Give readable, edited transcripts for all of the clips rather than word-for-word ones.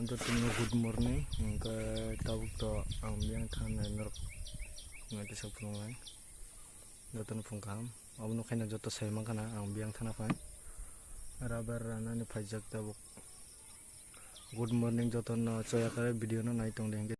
to tino good morning hingga tabuk to ang biang thanai norok ngati sapungai joton phungkam abno khaina joto saima kana ang biang thana pai rabar rana ni phaijak tabuk good morning joton choya kare video no nai tong deng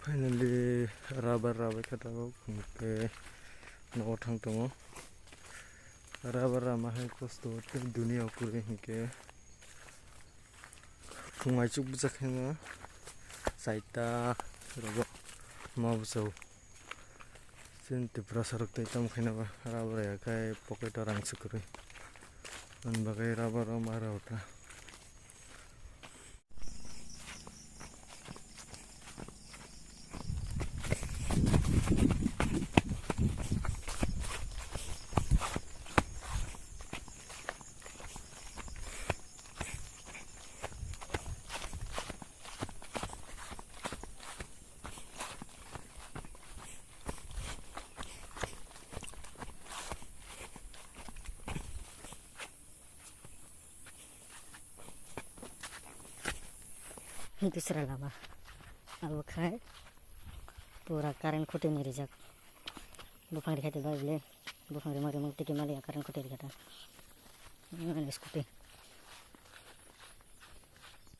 finally rabar kata ke no thang tongo rabar ma hai kosto te dunia kure ke phungai chuk bujakhenga saita rogo ma buso sin te prasarok te tam khina ba rabar ya kai pocket rang sukuri an bagai rabar ma rauta दूसरा लावा अब खाए पूरा कारण खुटे नहीं रिजक बुखार खाते बाबले बुखार मारे मुक्ति के माले कारण खुटे रिजता मैंने स्कूटी